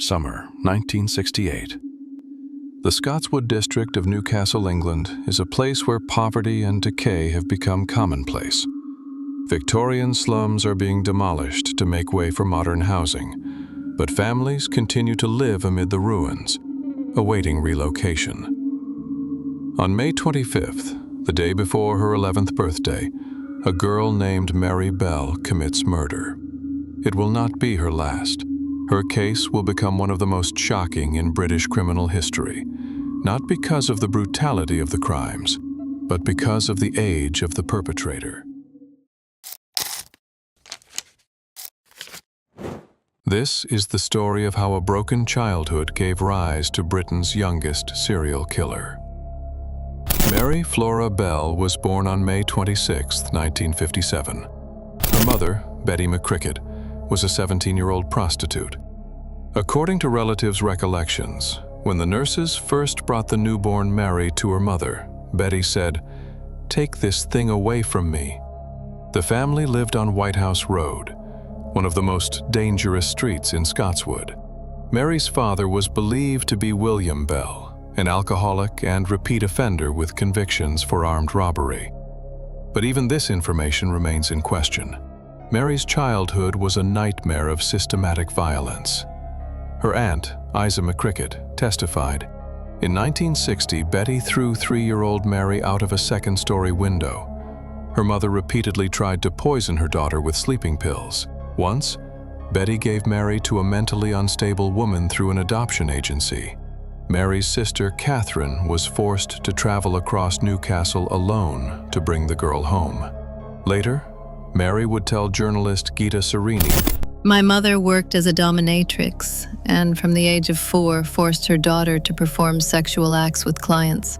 Summer 1968. The Scotswood district of Newcastle, England, is a place where poverty and decay have become commonplace. Victorian slums are being demolished to make way for modern housing, but families continue to live amid the ruins, awaiting relocation. On May 25th, the day before her 11th birthday, a girl named Mary Bell commits murder. It will not be her last. Her case will become one of the most shocking in British criminal history, not because of the brutality of the crimes, but because of the age of the perpetrator. This is the story of how a broken childhood gave rise to Britain's youngest serial killer. Mary Flora Bell was born on May 26, 1957. Her mother, Betty McCricket, was a 17-year-old prostitute. According to relatives' recollections, when the nurses first brought the newborn Mary to her mother, Betty said, "Take this thing away from me." The family lived on White House Road, one of the most dangerous streets in Scotswood. Mary's father was believed to be William Bell, an alcoholic and repeat offender with convictions for armed robbery. But even this information remains in question. Mary's childhood was a nightmare of systematic violence. Her aunt, Isa McCricket, testified, "In 1960, Betty threw 3-year-old Mary out of a second-story window. Her mother repeatedly tried to poison her daughter with sleeping pills. Once, Betty gave Mary to a mentally unstable woman through an adoption agency. Mary's sister, Catherine, was forced to travel across Newcastle alone to bring the girl home. Later, Mary would tell journalist Gita Serini, "My mother worked as a dominatrix and from the age of 4 forced her daughter to perform sexual acts with clients.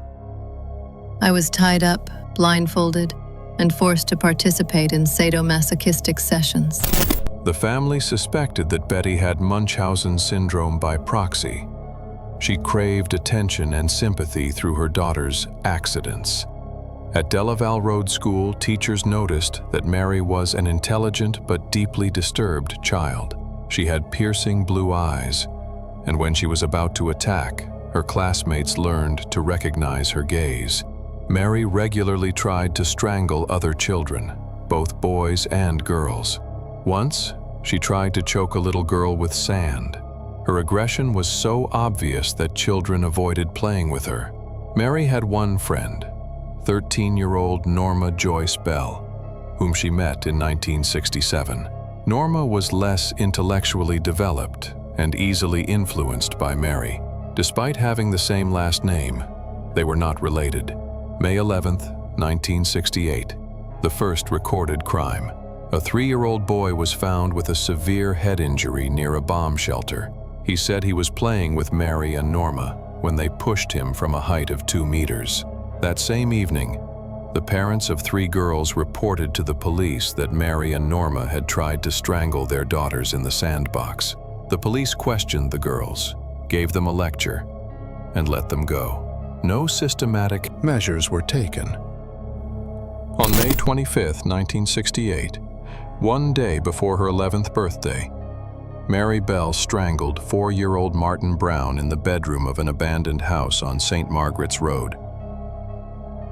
I was tied up, blindfolded, and forced to participate in sadomasochistic sessions." The family suspected that Betty had Munchausen syndrome by proxy. She craved attention and sympathy through her daughter's accidents. At Delaval Road School, teachers noticed that Mary was an intelligent but deeply disturbed child. She had piercing blue eyes, and when she was about to attack, her classmates learned to recognize her gaze. Mary regularly tried to strangle other children, both boys and girls. Once, she tried to choke a little girl with sand. Her aggression was so obvious that children avoided playing with her. Mary had one friend, 13-year-old Norma Joyce Bell, whom she met in 1967. Norma was less intellectually developed and easily influenced by Mary. Despite having the same last name, they were not related. May 11, 1968, the first recorded crime. A 3-year-old boy was found with a severe head injury near a bomb shelter. He said he was playing with Mary and Norma when they pushed him from a height of 2 meters. That same evening, the parents of 3 girls reported to the police that Mary and Norma had tried to strangle their daughters in the sandbox. The police questioned the girls, gave them a lecture, and let them go. No systematic measures were taken. On May 25, 1968, one day before her 11th birthday, Mary Bell strangled 4-year-old Martin Brown in the bedroom of an abandoned house on St. Margaret's Road.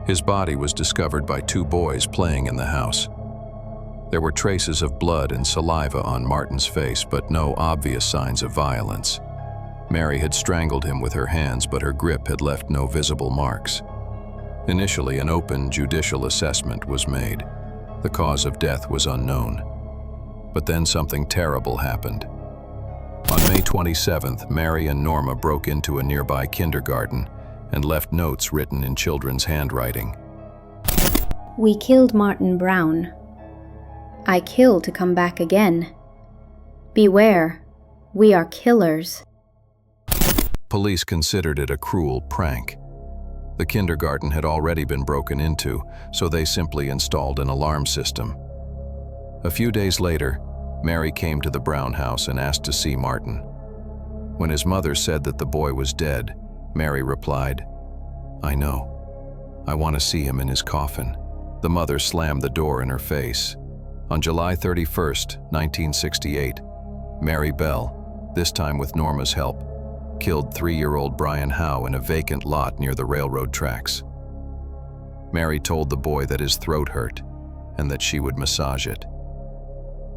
His body was discovered by 2 boys playing in the house. There were traces of blood and saliva on Martin's face, but no obvious signs of violence. Mary had strangled him with her hands, but her grip had left no visible marks. Initially, an open judicial assessment was made. The cause of death was unknown. But then something terrible happened. On May 27th, Mary and Norma broke into a nearby kindergarten and left notes written in children's handwriting. "We killed Martin Brown. I kill to come back again. Beware, we are killers." Police considered it a cruel prank. The kindergarten had already been broken into, so they simply installed an alarm system. A few days later, Mary came to the Brown house and asked to see Martin. When his mother said that the boy was dead, Mary replied, "I know. I want to see him in his coffin." The mother slammed the door in her face. On July 31, 1968, Mary Bell, this time with Norma's help, killed 3-year-old Brian Howe in a vacant lot near the railroad tracks. Mary told the boy that his throat hurt and that she would massage it.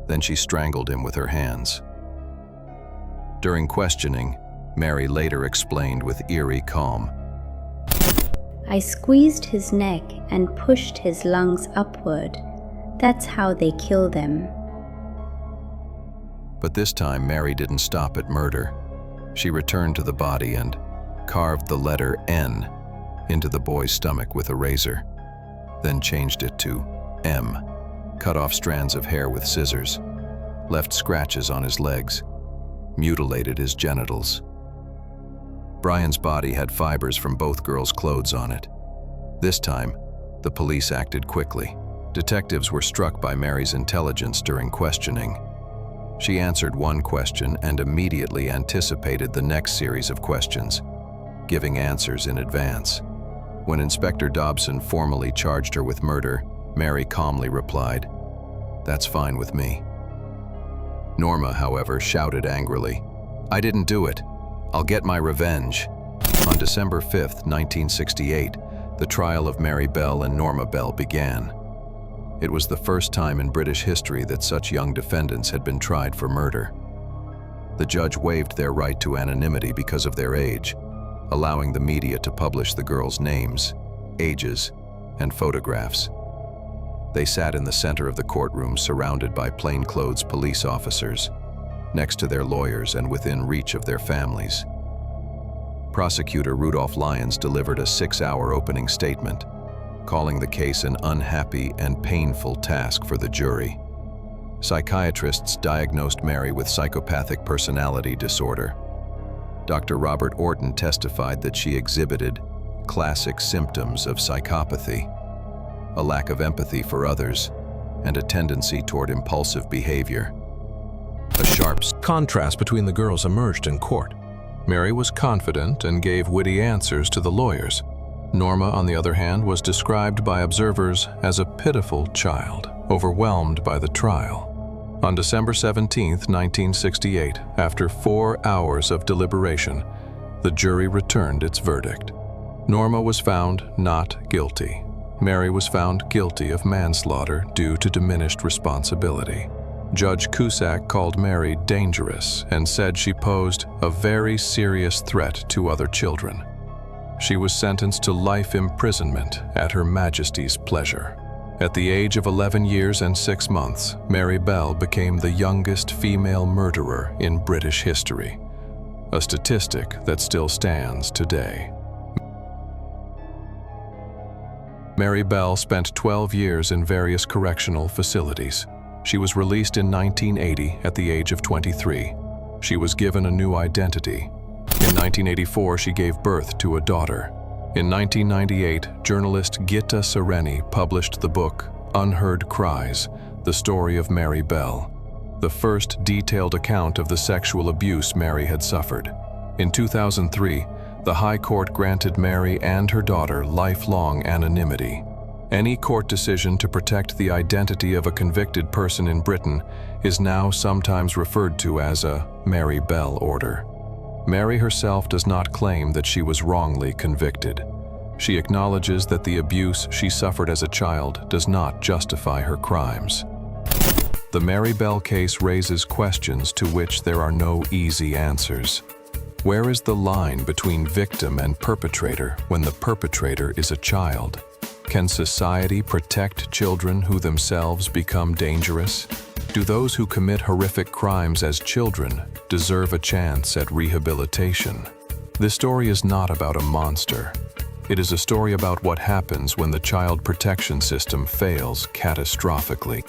Then she strangled him with her hands. During questioning, Mary later explained with eerie calm, I squeezed his neck and pushed his lungs upward. That's how they kill them. But this time Mary didn't stop at murder. She returned to the body and carved the letter N into the boy's stomach with a razor, then changed it to M, cut off strands of hair with scissors, left scratches on his legs, mutilated his genitals. Brian's body had fibers from both girls' clothes on it. This time, the police acted quickly. Detectives were struck by Mary's intelligence during questioning. She answered one question and immediately anticipated the next series of questions, giving answers in advance. When Inspector Dobson formally charged her with murder, Mary calmly replied, "That's fine with me." Norma, however, shouted angrily, "I didn't do it. I'll get my revenge." On December 5, 1968, the trial of Mary Bell and Norma Bell began. It was the first time in British history that such young defendants had been tried for murder. The judge waived their right to anonymity because of their age, allowing the media to publish the girls' names, ages, and photographs. They sat in the center of the courtroom surrounded by plainclothes police officers, next to their lawyers and within reach of their families. Prosecutor Rudolph Lyons delivered a 6-hour opening statement, calling the case an unhappy and painful task for the jury. Psychiatrists diagnosed Mary with psychopathic personality disorder. Dr. Robert Orton testified that she exhibited classic symptoms of psychopathy, a lack of empathy for others, and a tendency toward impulsive behavior. A sharp contrast between the girls emerged in court. Mary was confident and gave witty answers to the lawyers. Norma, on the other hand, was described by observers as a pitiful child, overwhelmed by the trial. On December 17, 1968, after 4 hours of deliberation, the jury returned its verdict. Norma was found not guilty. Mary was found guilty of manslaughter due to diminished responsibility. Judge Cusack called Mary dangerous and said she posed a very serious threat to other children. She was sentenced to life imprisonment at Her Majesty's pleasure. At the age of 11 years and 6 months, Mary Bell became the youngest female murderer in British history, a statistic that still stands today. Mary Bell spent 12 years in various correctional facilities. She was released in 1980 at the age of 23. She was given a new identity. In 1984, she gave birth to a daughter. In 1998, journalist Gitta Sereni published the book Unheard Cries, the story of Mary Bell, the first detailed account of the sexual abuse Mary had suffered. In 2003, the High Court granted Mary and her daughter lifelong anonymity. Any court decision to protect the identity of a convicted person in Britain is now sometimes referred to as a Mary Bell order. Mary herself does not claim that she was wrongly convicted. She acknowledges that the abuse she suffered as a child does not justify her crimes. The Mary Bell case raises questions to which there are no easy answers. Where is the line between victim and perpetrator when the perpetrator is a child? Can society protect children who themselves become dangerous? Do those who commit horrific crimes as children deserve a chance at rehabilitation? This story is not about a monster. It is a story about what happens when the child protection system fails catastrophically.